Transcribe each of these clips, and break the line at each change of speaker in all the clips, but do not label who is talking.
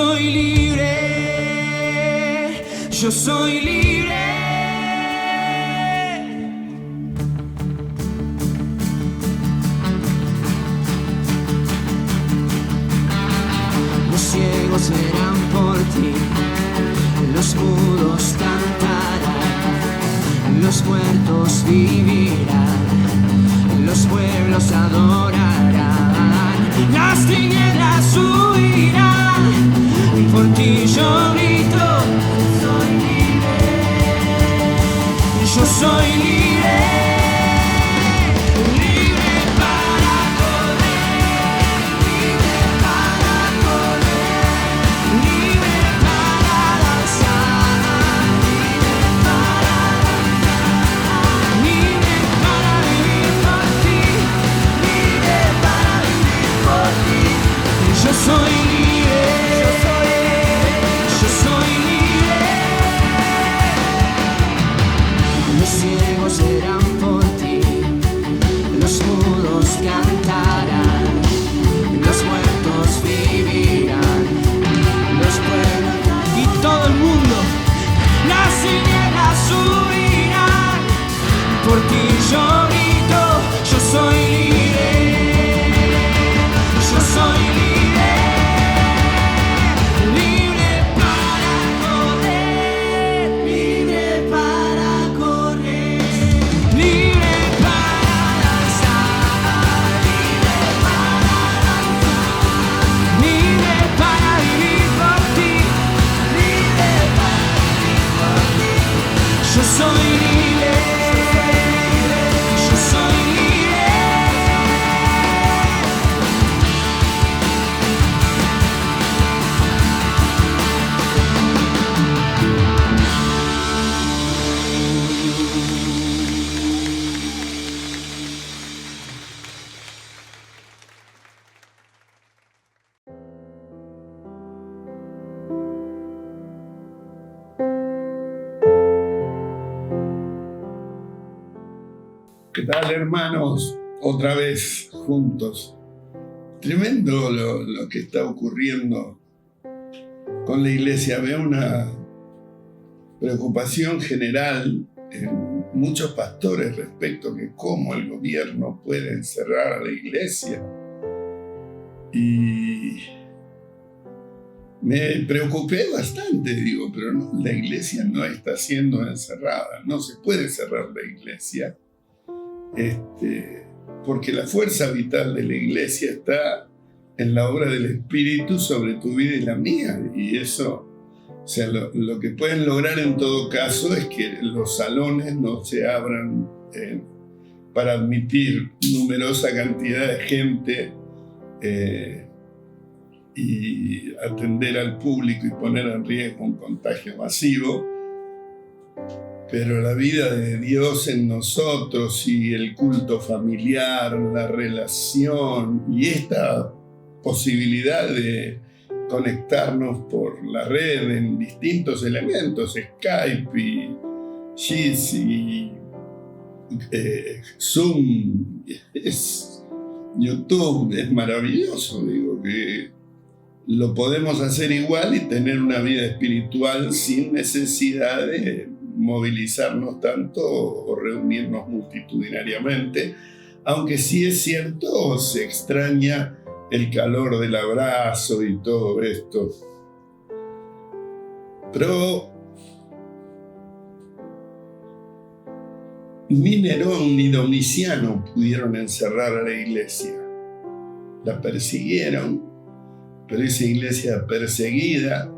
soy libre, yo soy libre. Los ciegos verán por ti, los mudos cantarán, los muertos vivirán, los pueblos adorarán, las tinieblas huirán, por ti yo grito, soy libre, yo soy libre, libre para correr, libre para correr, libre para danzar, libre para danzar, libre para vivir por ti, libre para vivir por ti. Yo soy libre, yo soy libre. Los ciegos serán por ti, los mudos cantarán, los muertos vivirán, los pueblos y todo el mundo, las tinieblas huirán, por ti yo grito, yo soy libre, yo soy libre, libre para correr, libre para correr, libre para danzar, libre para danzar, libre para vivir por ti, libre para vivir por ti. Yo soy libre, yo soy libre.
¿Qué tal, hermanos? Otra vez juntos. Tremendo lo que está ocurriendo con la iglesia. Veo una preocupación general en muchos pastores respecto a que cómo el gobierno puede encerrar a la iglesia. Y me preocupé bastante, digo, pero no, la iglesia no está siendo encerrada. No se puede cerrar la iglesia. Porque la fuerza vital de la iglesia está en la obra del Espíritu sobre tu vida y la mía. Y eso, o sea, lo que pueden lograr en todo caso es que los salones no se abran para admitir numerosa cantidad de gente y atender al público y poner en riesgo un contagio masivo. Pero la vida de Dios en nosotros y el culto familiar, la relación y esta posibilidad de conectarnos por la red en distintos elementos, Skype y Jitsi, Zoom, YouTube, es maravilloso, digo, que lo podemos hacer igual y tener una vida espiritual sin necesidad de movilizarnos tanto o reunirnos multitudinariamente, aunque sí es cierto, se extraña el calor del abrazo y todo esto. Pero ni Nerón ni Domiciano pudieron encerrar a la iglesia. La persiguieron, pero esa iglesia perseguida,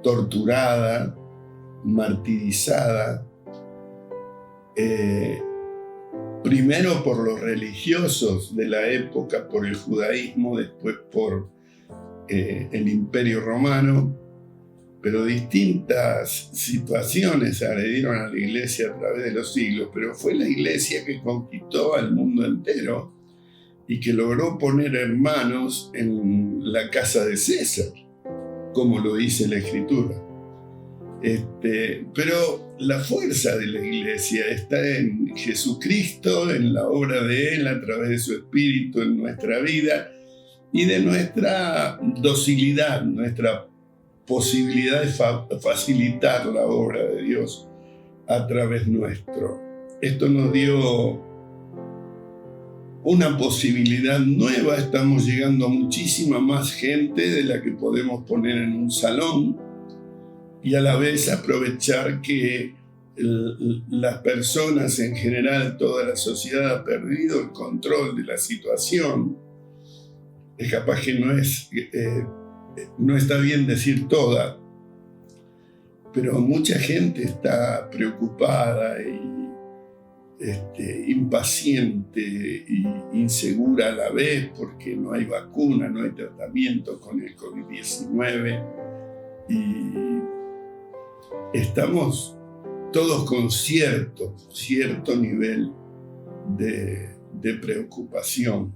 torturada, martirizada, primero por los religiosos de la época, por el judaísmo, después por el Imperio Romano, pero distintas situaciones agredieron a la iglesia a través de los siglos, pero fue la iglesia que conquistó al mundo entero y que logró poner hermanos en la casa de César, como lo dice la Escritura. Pero la fuerza de la iglesia está en Jesucristo, en la obra de Él a través de su Espíritu en nuestra vida, y de nuestra docilidad, nuestra posibilidad de facilitar la obra de Dios a través nuestro. Esto nos dio una posibilidad nueva. Estamos llegando a muchísima más gente de la que podemos poner en un salón, y a la vez aprovechar que las personas en general, toda la sociedad ha perdido el control de la situación. Es capaz que no está bien decir toda, pero mucha gente está preocupada y impaciente e insegura a la vez porque no hay vacuna, no hay tratamiento con el COVID-19, y estamos todos con cierto nivel de preocupación.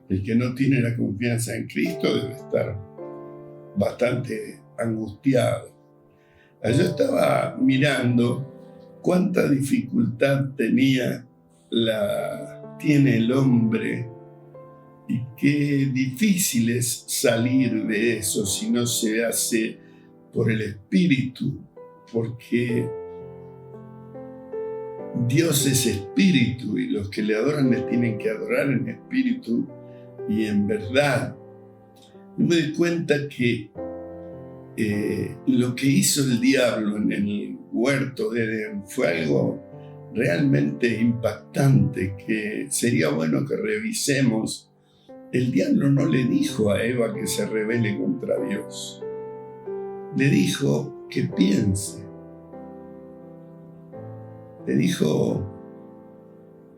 El que no tiene la confianza en Cristo debe estar bastante angustiado. Yo estaba mirando cuánta dificultad tiene el hombre, y qué difícil es salir de eso si no se hace por el Espíritu, porque Dios es Espíritu y los que le adoran le tienen que adorar en espíritu y en verdad. Yo me doy cuenta que lo que hizo el diablo en el huerto de Edén fue algo realmente impactante, que sería bueno que revisemos. El diablo no le dijo a Eva que se rebele contra Dios. Le dijo que piense. Le dijo: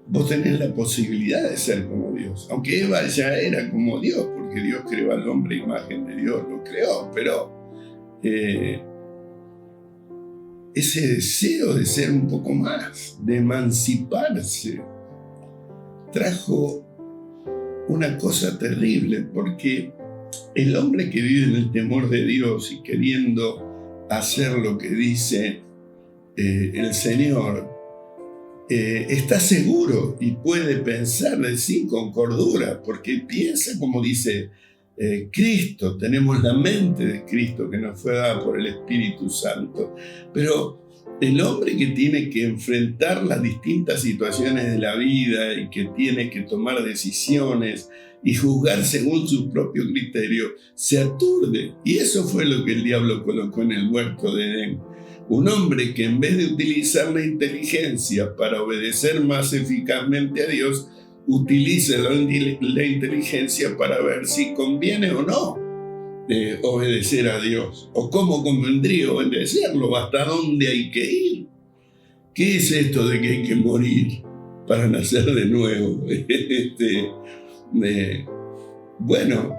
vos tenés la posibilidad de ser como Dios. Aunque Eva ya era como Dios, porque Dios creó al hombre a imagen de Dios, lo creó, pero ese deseo de ser un poco más, de emanciparse, trajo una cosa terrible, porque el hombre que vive en el temor de Dios y queriendo hacer lo que dice el Señor, está seguro y puede pensar de sí con cordura, porque piensa como dice Cristo. Tenemos la mente de Cristo que nos fue dada por el Espíritu Santo. Pero el hombre que tiene que enfrentar las distintas situaciones de la vida y que tiene que tomar decisiones y juzgar según su propio criterio, se aturde. Y eso fue lo que el diablo colocó en el huerto de Edén. Un hombre que, en vez de utilizar la inteligencia para obedecer más eficazmente a Dios, utiliza la inteligencia para ver si conviene o no obedecer a Dios, o cómo convendría obedecerlo, hasta dónde hay que ir. ¿Qué es esto de que hay que morir para nacer de nuevo? Bueno,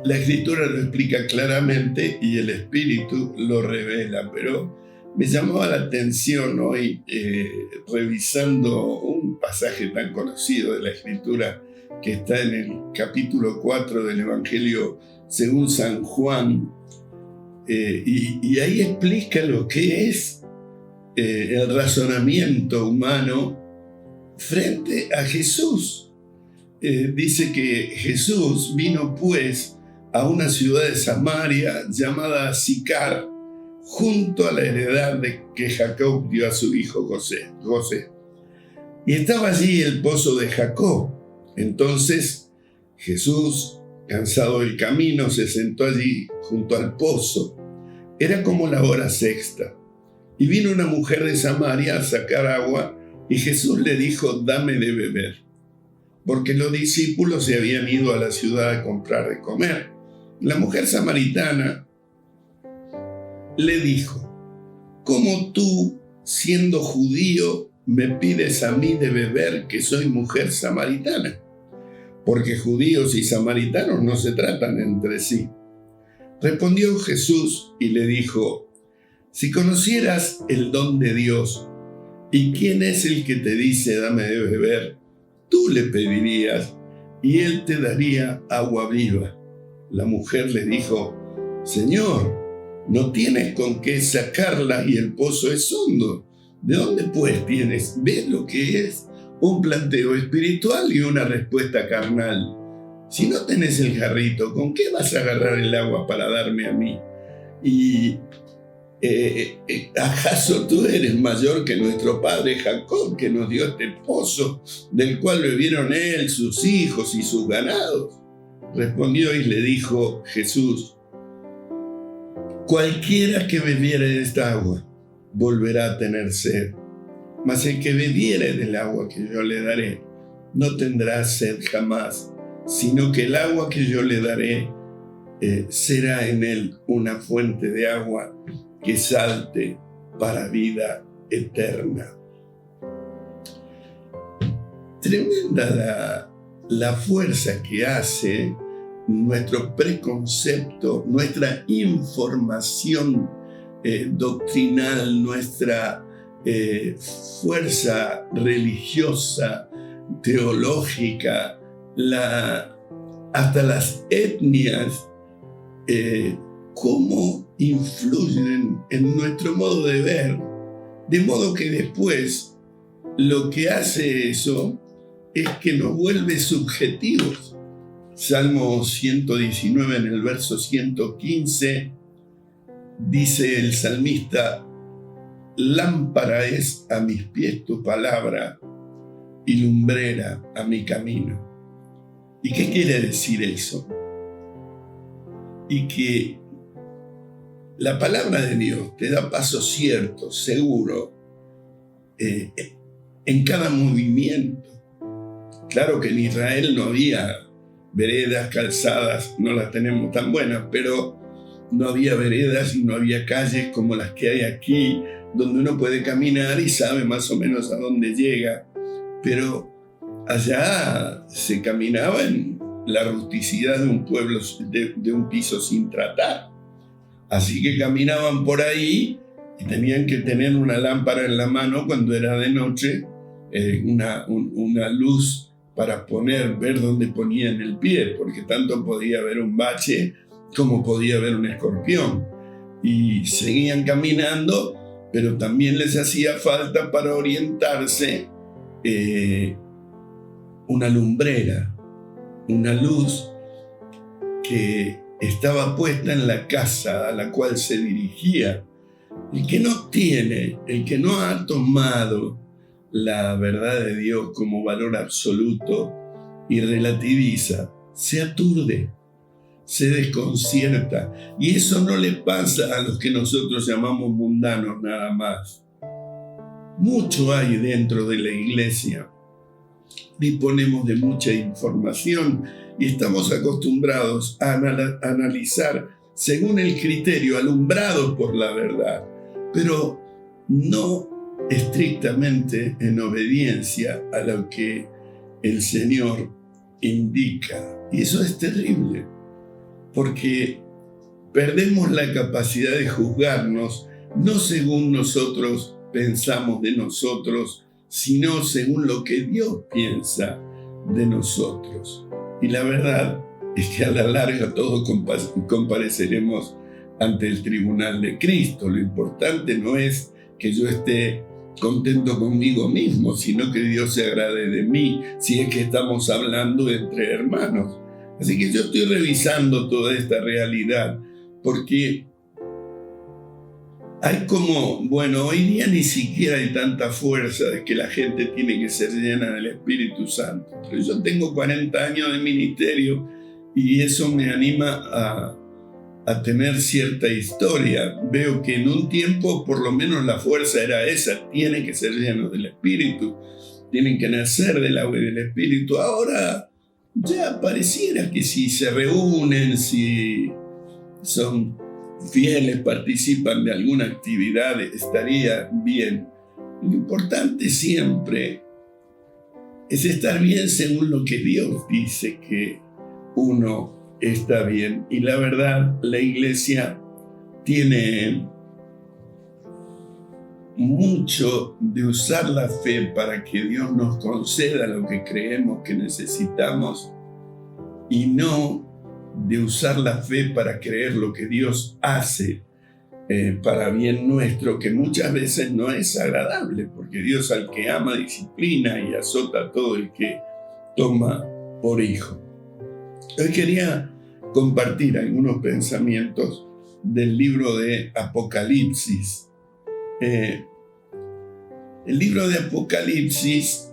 la Escritura lo explica claramente y el Espíritu lo revela, pero me llamaba la atención hoy, revisando un pasaje tan conocido de la Escritura que está en el capítulo 4 del Evangelio según San Juan, y ahí explica lo que es el razonamiento humano frente a Jesús. Dice que Jesús vino pues a una ciudad de Samaria llamada Sicar, junto a la heredad que Jacob dio a su hijo José. Y estaba allí el pozo de Jacob. Entonces Jesús, cansado del camino, se sentó allí junto al pozo. Era como la hora sexta. Y vino una mujer de Samaria a sacar agua, y Jesús le dijo: dame de beber. Porque los discípulos se habían ido a la ciudad a comprar de comer. La mujer samaritana le dijo: ¿cómo tú, siendo judío, me pides a mí de beber, que soy mujer samaritana? Porque judíos y samaritanos no se tratan entre sí. Respondió Jesús y le dijo: si conocieras el don de Dios y quién es el que te dice dame de beber, tú le pedirías y él te daría agua viva. La mujer le dijo: Señor, no tienes con qué sacarla y el pozo es hondo. ¿De dónde pues tienes? ¿Ves lo que es un planteo espiritual y una respuesta carnal? Si no tenés el jarrito, ¿con qué vas a agarrar el agua para darme a mí? Y ¿acaso tú eres mayor que nuestro padre Jacob, que nos dio este pozo, del cual bebieron él, sus hijos y sus ganados? Respondió y le dijo Jesús: cualquiera que bebiere de esta agua volverá a tener sed, mas el que bebiere del agua que yo le daré no tendrá sed jamás, sino que el agua que yo le daré será en él una fuente de agua que salte para vida eterna. Tremenda la fuerza que hace nuestro preconcepto, nuestra información doctrinal, nuestra fuerza religiosa, teológica, hasta las etnias, cómo influyen en nuestro modo de ver, de modo que después lo que hace eso es que nos vuelve subjetivos. Salmo 119 en el verso 115 dice el salmista: lámpara es a mis pies tu palabra y lumbrera a mi camino. ¿Y qué quiere decir eso? Y que la palabra de Dios te da paso cierto, seguro, en cada movimiento. Claro que en Israel no había veredas, calzadas, no las tenemos tan buenas, pero no había veredas y no había calles como las que hay aquí, donde uno puede caminar y sabe más o menos a dónde llega. Pero allá se caminaba en la rusticidad de un pueblo, de un piso sin tratar. Así que caminaban por ahí y tenían que tener una lámpara en la mano cuando era de noche, una luz para ver dónde ponían el pie, porque tanto podía haber un bache como podía haber un escorpión. Y seguían caminando, pero también les hacía falta para orientarse una lumbrera, una luz que estaba puesta en la casa a la cual se dirigía. El que no ha tomado la verdad de Dios como valor absoluto y relativiza, se aturde, se desconcierta. Y eso no le pasa a los que nosotros llamamos mundanos nada más. Mucho hay dentro de la iglesia. Disponemos de mucha información y estamos acostumbrados a analizar según el criterio, alumbrados por la verdad, pero no estrictamente en obediencia a lo que el Señor indica. Y eso es terrible, porque perdemos la capacidad de juzgarnos, no según nosotros pensamos de nosotros, sino según lo que Dios piensa de nosotros. Y la verdad es que a la larga todos compareceremos ante el tribunal de Cristo. Lo importante no es que yo esté contento conmigo mismo, sino que Dios se agrade de mí, si es que estamos hablando entre hermanos. Así que yo estoy revisando toda esta realidad, porque hay hoy día ni siquiera hay tanta fuerza de que la gente tiene que ser llena del Espíritu Santo. Pero yo tengo 40 años de ministerio y eso me anima a tener cierta historia. Veo que en un tiempo por lo menos la fuerza era esa: tienen que ser llenos del Espíritu, tienen que nacer del agua y del Espíritu. Ahora ya pareciera que si se reúnen, si son fieles, participan de alguna actividad, estaría bien. Lo importante siempre es estar bien según lo que Dios dice que uno está bien. Y la verdad, la iglesia tiene mucho de usar la fe para que Dios nos conceda lo que creemos que necesitamos, y no de usar la fe para creer lo que Dios hace para bien nuestro, que muchas veces no es agradable, porque Dios al que ama disciplina y azota a todo el que toma por hijo. Hoy quería compartir algunos pensamientos del libro de Apocalipsis. El libro de Apocalipsis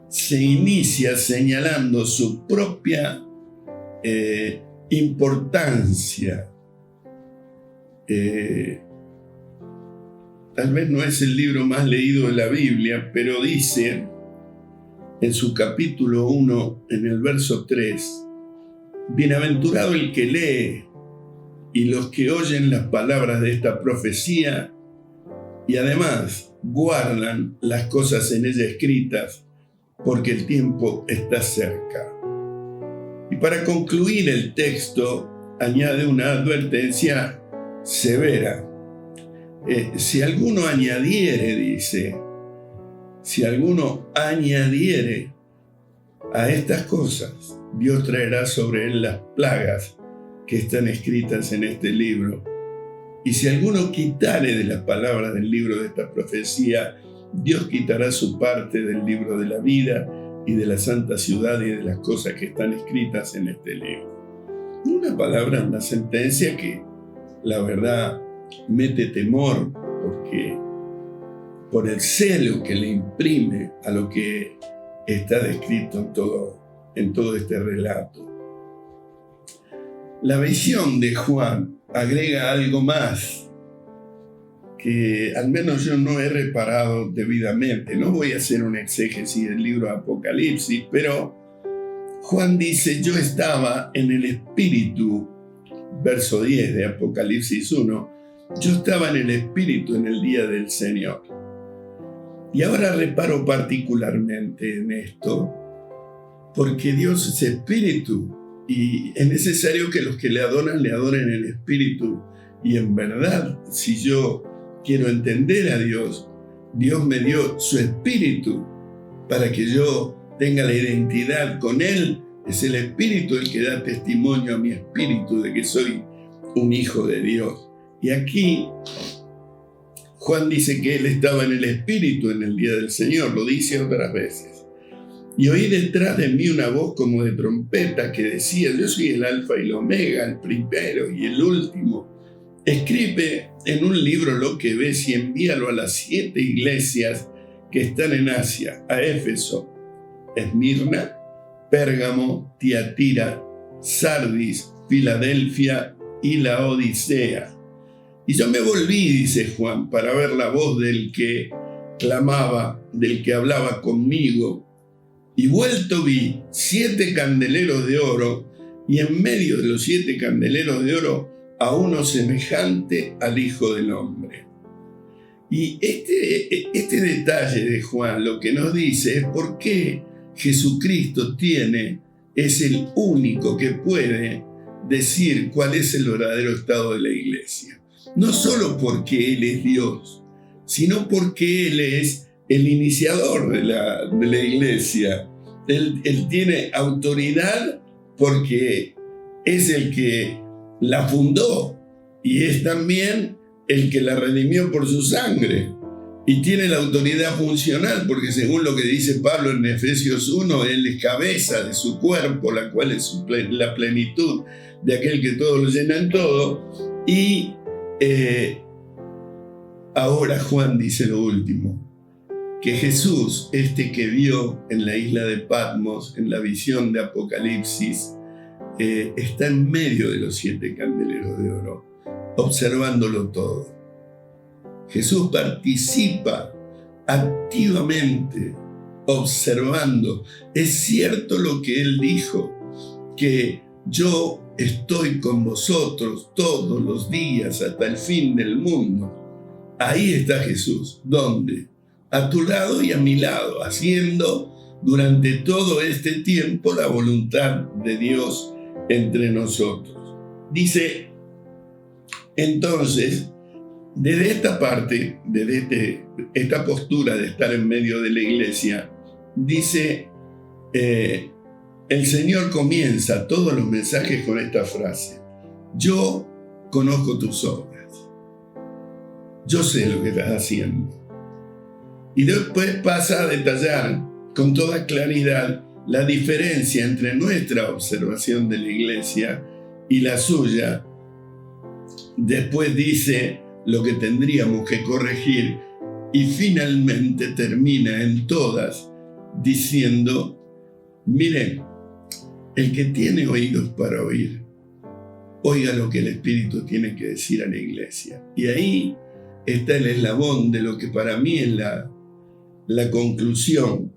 se inicia señalando su propia importancia. Tal vez no es el libro más leído de la Biblia, pero dice en su capítulo 1, en el verso 3, bienaventurado el que lee y los que oyen las palabras de esta profecía y además guardan las cosas en ella escritas, porque el tiempo está cerca. Y para concluir el texto, añade una advertencia severa. Si alguno añadiere, dice, si alguno añadiere a estas cosas, Dios traerá sobre él las plagas que están escritas en este libro. Y si alguno quitare de las palabras del libro de esta profecía, Dios quitará su parte del libro de la vida y de la santa ciudad y de las cosas que están escritas en este libro. Una palabra, una sentencia que la verdad mete temor, porque por el celo que le imprime a lo que está descrito en todo este relato. La visión de Juan agrega algo más que al menos yo no he reparado debidamente. No voy a hacer una exégesis del libro de Apocalipsis, pero Juan dice, yo estaba en el Espíritu, verso 10 de Apocalipsis 1, yo estaba en el Espíritu en el día del Señor. Y ahora reparo particularmente en esto, porque Dios es Espíritu y es necesario que los que le adoren en el Espíritu y en verdad. Si yo quiero entender a Dios, Dios me dio su Espíritu para que yo tenga la identidad con Él. Es el Espíritu el que da testimonio a mi espíritu de que soy un hijo de Dios. Y aquí Juan dice que él estaba en el Espíritu en el día del Señor, lo dice otras veces. Y oí detrás de mí una voz como de trompeta que decía, yo soy el Alfa y el Omega, el primero y el último. Escribe en un libro lo que ves y envíalo a las 7 iglesias que están en Asia, a Éfeso, Esmirna, Pérgamo, Tiatira, Sardis, Filadelfia y la Odisea. Y yo me volví, dice Juan, para ver la voz del que clamaba, del que hablaba conmigo. Y vuelto vi 7 candeleros de oro, y en medio de los 7 candeleros de oro a uno semejante al Hijo del Hombre. Y este detalle de Juan lo que nos dice es por qué Jesucristo es el único que puede decir cuál es el verdadero estado de la iglesia. No solo porque Él es Dios, sino porque Él es el iniciador de la iglesia. Él tiene autoridad porque es el que la fundó y es también el que la redimió por su sangre. Y tiene la autoridad funcional porque según lo que dice Pablo en Efesios 1, Él es cabeza de su cuerpo, la cual es la plenitud de aquel que todo lo llena en todo. Y ahora Juan dice lo último, que Jesús, que vio en la isla de Patmos, en la visión de Apocalipsis, está en medio de los 7 candeleros de oro, observándolo todo. Jesús participa activamente, observando. Es cierto lo que Él dijo, que yo estoy con vosotros todos los días hasta el fin del mundo. Ahí está Jesús. ¿Dónde? A tu lado y a mi lado, haciendo durante todo este tiempo la voluntad de Dios entre nosotros. Dice, entonces, desde esta parte, desde esta postura de estar en medio de la iglesia, dice, el Señor comienza todos los mensajes con esta frase: yo conozco tus obras, yo sé lo que estás haciendo. Y después pasa a detallar con toda claridad la diferencia entre nuestra observación de la iglesia y la suya. Después dice lo que tendríamos que corregir y finalmente termina en todas diciendo: miren, el que tiene oídos para oír, oiga lo que el Espíritu tiene que decir a la iglesia. Y ahí está el eslabón de lo que para mí es la conclusión,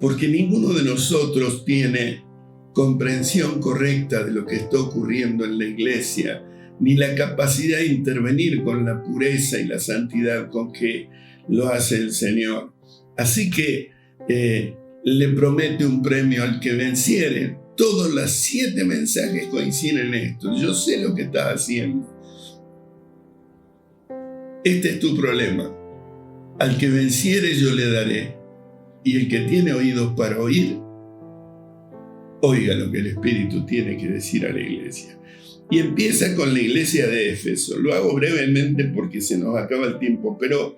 porque ninguno de nosotros tiene comprensión correcta de lo que está ocurriendo en la iglesia, ni la capacidad de intervenir con la pureza y la santidad con que lo hace el Señor. Así que le promete un premio al que venciere. Todos los 7 mensajes coinciden en esto. Yo sé lo que estás haciendo. Este es tu problema. Al que venciere yo le daré. Y el que tiene oídos para oír, oiga lo que el Espíritu tiene que decir a la iglesia. Y empieza con la iglesia de Éfeso. Lo hago brevemente porque se nos acaba el tiempo, pero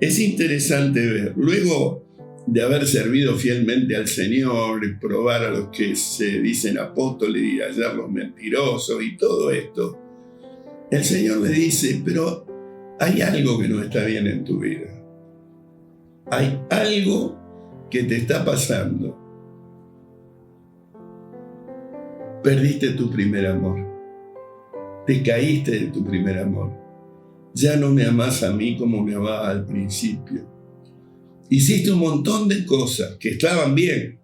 es interesante ver. Luego de haber servido fielmente al Señor, y probar a los que se dicen apóstoles y hallar los mentirosos y todo esto, el Señor le dice: pero hay algo que no está bien en tu vida. Hay algo que te está pasando. Perdiste tu primer amor. Te caíste de tu primer amor. Ya no me amás a mí como me amabas al principio. Hiciste un montón de cosas que estaban bien,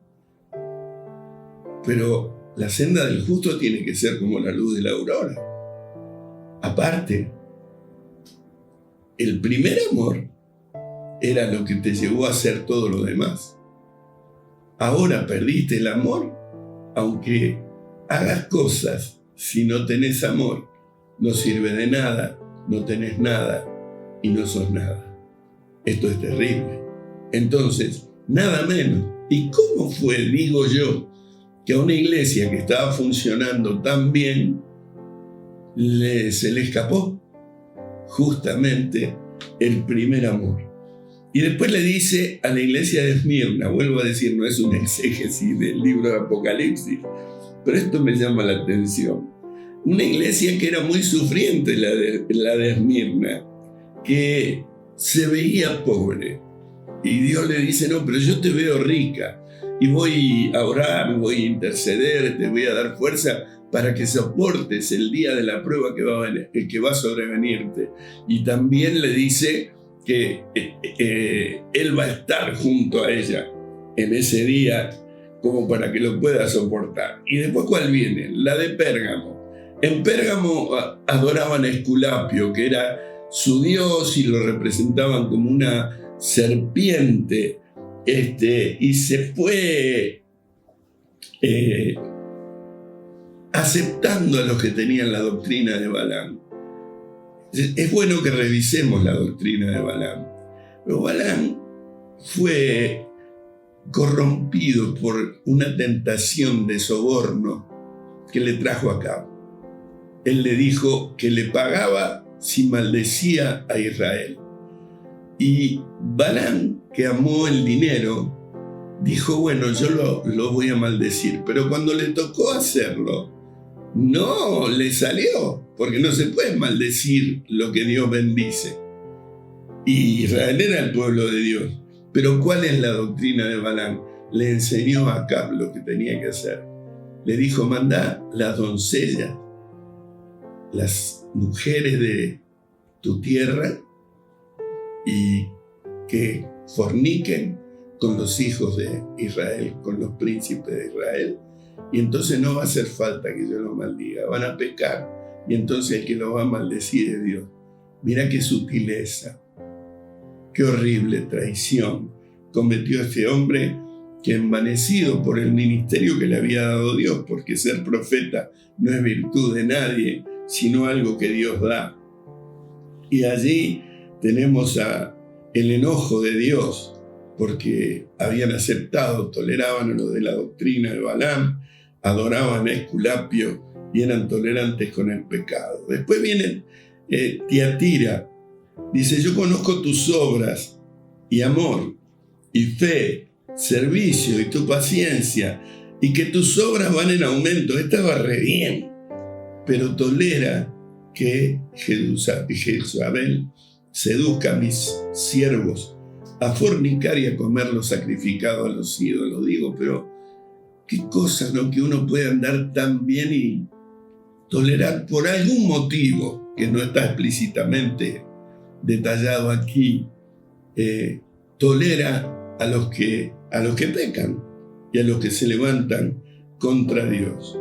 pero la senda del justo tiene que ser como la luz de la aurora. Aparte, el primer amor era lo que te llevó a hacer todo lo demás. Ahora perdiste el amor, aunque hagas cosas, si no tenés amor, no sirve de nada, no tenés nada y no sos nada. Esto es terrible. Entonces, nada menos. ¿Y cómo fue, digo yo, que a una iglesia que estaba funcionando tan bien se le escapó justamente el primer amor? Y después le dice a la iglesia de Esmirna, vuelvo a decir, no es un exégesis del libro de Apocalipsis, pero esto me llama la atención. Una iglesia que era muy sufriente, la de Esmirna, que se veía pobre. Y Dios le dice: no, pero yo te veo rica y voy a orar, voy a interceder, te voy a dar fuerza para que soportes el día de la prueba que va a sobrevenirte. Y también le dice que Él va a estar junto a ella en ese día como para que lo pueda soportar. Y después, ¿cuál viene? La de Pérgamo. En Pérgamo adoraban a Esculapio, que era su dios, y lo representaban como una serpiente, y se fue aceptando a los que tenían la doctrina de Balaam. Es bueno que revisemos la doctrina de Balaam, pero Balaam fue corrompido por una tentación de soborno que le trajo a cabo. Él le dijo que le pagaba si maldecía a Israel. Y Balaam, que amó el dinero, dijo: bueno, yo lo voy a maldecir. Pero cuando le tocó hacerlo, no le salió, porque no se puede maldecir lo que Dios bendice. Y Israel era el pueblo de Dios. Pero ¿cuál es la doctrina de Balaam? Le enseñó a Acab lo que tenía que hacer. Le dijo: mandá las doncellas, las mujeres de tu tierra, y que forniquen con los hijos de Israel, con los príncipes de Israel, y entonces no va a hacer falta que yo los maldiga, van a pecar, y entonces el que los va a maldecir es Dios. Mira qué sutileza, qué horrible traición cometió este hombre, que, envanecido por el ministerio que le había dado Dios, porque ser profeta no es virtud de nadie, sino algo que Dios da. Y allí tenemos el enojo de Dios, porque habían aceptado, toleraban a lo de la doctrina de Balaam, adoraban a Esculapio y eran tolerantes con el pecado. Después viene Tiatira, dice: yo conozco tus obras y amor y fe servicio y tu paciencia, y que tus obras van en aumento. Estaba re bien, pero tolera que Jezabel seduzca a mis siervos a fornicar y a comer lo sacrificado a los ídolos. Digo, pero qué cosa, ¿no? Que uno puede andar tan bien y tolerar por algún motivo que no está explícitamente detallado aquí. Tolera a los que pecan y a los que se levantan contra Dios.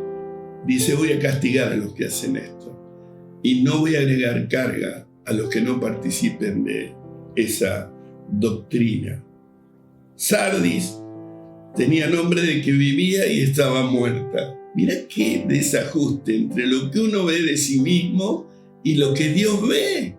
Dice, voy a castigar a los que hacen esto y no voy a agregar carga a los que no participen de esa doctrina. Sardis tenía nombre de que vivía y estaba muerta. Mirá qué desajuste entre lo que uno ve de sí mismo y lo que Dios ve.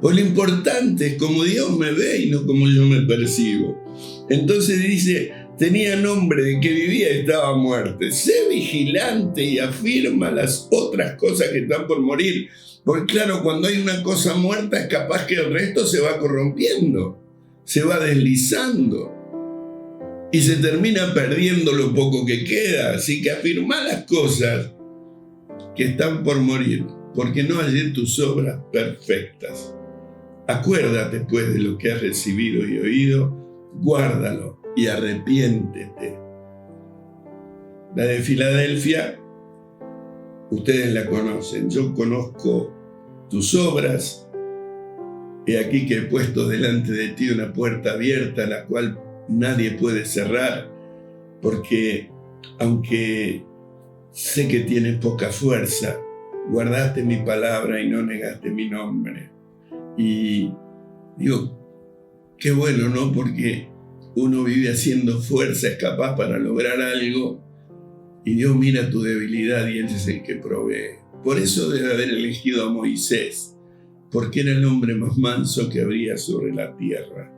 Pues lo importante es cómo Dios me ve y no como yo me percibo. Entonces dice, tenía nombre de que vivía y estaba muerta. Sé vigilante y afirma las otras cosas que están por morir. Porque claro, cuando hay una cosa muerta es capaz que el resto se va corrompiendo, se va deslizando y se termina perdiendo lo poco que queda. Así que afirma las cosas que están por morir, porque no hallé tus obras perfectas. Acuérdate pues de lo que has recibido y oído, guárdalo y arrepiéntete. La de Filadelfia, ustedes la conocen. Yo conozco tus obras. He aquí que he puesto delante de ti una puerta abierta, la cual nadie puede cerrar, porque aunque sé que tienes poca fuerza, guardaste mi palabra y no negaste mi nombre. Y digo, qué bueno, ¿no? Porque uno vive haciendo fuerza, es capaz para lograr algo, y Dios mira tu debilidad y Él es el que provee. Por eso debe haber elegido a Moisés, porque era el hombre más manso que habría sobre la tierra.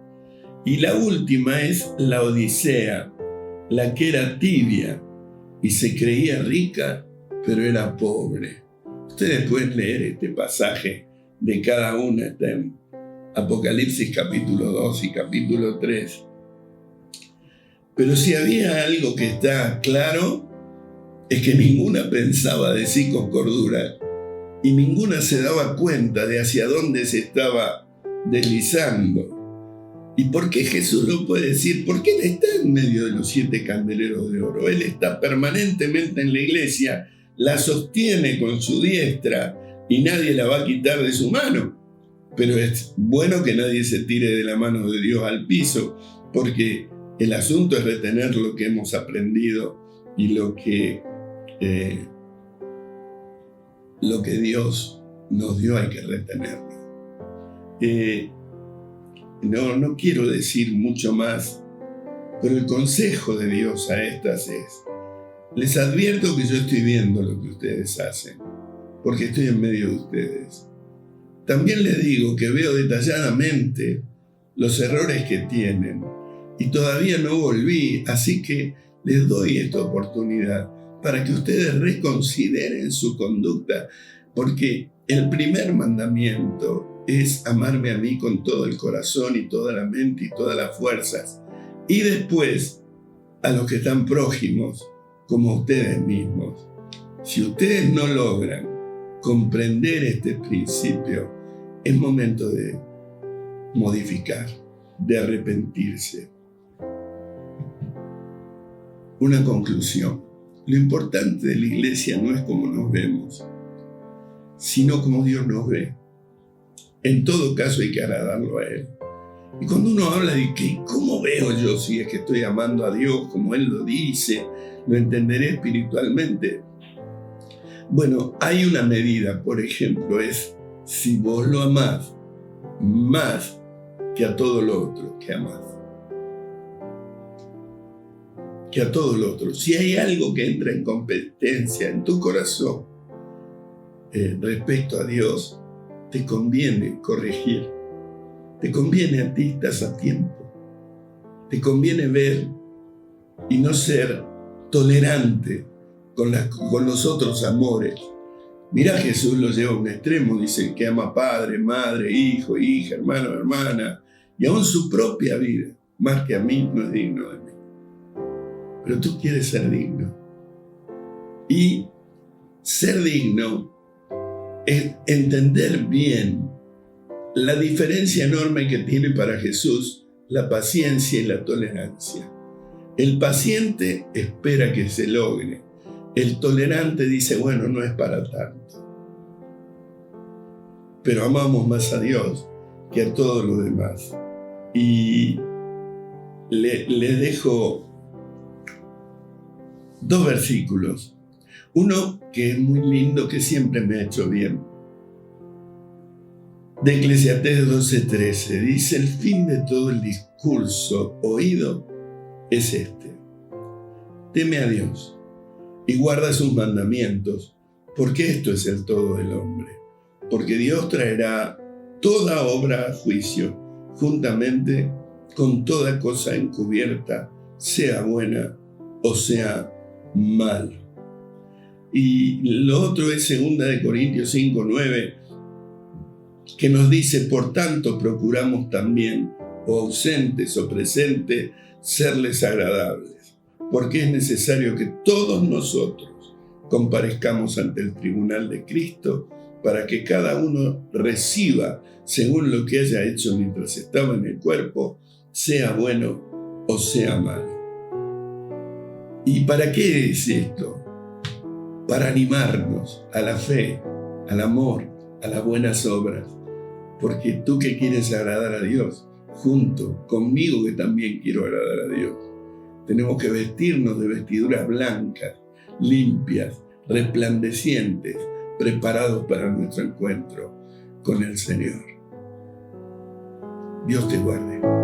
Y la última es la Odisea, la que era tibia y se creía rica, pero era pobre. Ustedes pueden leer este pasaje de cada una, está en Apocalipsis capítulo 2 y capítulo 3. Pero si había algo que está claro, es que ninguna pensaba de sí con cordura y ninguna se daba cuenta de hacia dónde se estaba deslizando. ¿Y por qué Jesús lo puede decir? Porque Él está en medio de los 7 candeleros de oro. Él está permanentemente en la iglesia, la sostiene con su diestra y nadie la va a quitar de su mano. Pero es bueno que nadie se tire de la mano de Dios al piso, porque el asunto es retener lo que hemos aprendido y lo que Dios nos dio hay que retenerlo. No quiero decir mucho más, pero el consejo de Dios a estas es: les advierto que yo estoy viendo lo que ustedes hacen, porque estoy en medio de ustedes. También les digo que veo detalladamente los errores que tienen y todavía no volví, así que les doy esta oportunidad para que ustedes reconsideren su conducta, porque el primer mandamiento es amarme a mí con todo el corazón y toda la mente y todas las fuerzas, y después a los que están prójimos como ustedes mismos. Si ustedes no logran comprender este principio, es momento de modificar, de arrepentirse. Una conclusión: lo importante de la iglesia no es cómo nos vemos, sino cómo Dios nos ve. En todo caso hay que agradarlo a Él. Y cuando uno habla de que ¿cómo veo yo si es que estoy amando a Dios como Él lo dice? ¿Lo entenderé espiritualmente? Bueno, hay una medida, por ejemplo, es si vos lo amás más que a todo lo otro que amás. Que a todo lo otro. Si hay algo que entra en competencia en tu corazón respecto a Dios, te conviene corregir. Te conviene a ti, estás a tiempo. Te conviene ver y no ser tolerante con los otros amores. Mirá, Jesús lo lleva a un extremo, dice que ama padre, madre, hijo, hija, hermano, hermana, y aún su propia vida. más que a mí, no es digno de mí. Pero tú quieres ser digno. Y ser digno es entender bien la diferencia enorme que tiene para Jesús la paciencia y la tolerancia. El paciente espera que se logre. El tolerante dice, bueno, no es para tanto. Pero amamos más a Dios que a todos los demás. Y le dejo 2 versículos. Uno que es muy lindo, que siempre me ha hecho bien. De Eclesiastés 12:13 dice, el fin de todo el discurso oído es este: teme a Dios y guarda sus mandamientos, porque esto es el todo del hombre. Porque Dios traerá toda obra a juicio, juntamente con toda cosa encubierta, sea buena o sea mala. Y lo otro es 2 Corintios 5:9, que nos dice, por tanto procuramos también, o ausentes o presentes, serles agradables, porque es necesario que todos nosotros comparezcamos ante el tribunal de Cristo, para que cada uno reciba según lo que haya hecho mientras estaba en el cuerpo, sea bueno o sea malo. ¿Y para qué es esto? Para animarnos a la fe, al amor, a las buenas obras. Porque tú que quieres agradar a Dios, junto conmigo que también quiero agradar a Dios, tenemos que vestirnos de vestiduras blancas, limpias, resplandecientes, preparados para nuestro encuentro con el Señor. Dios te guarde.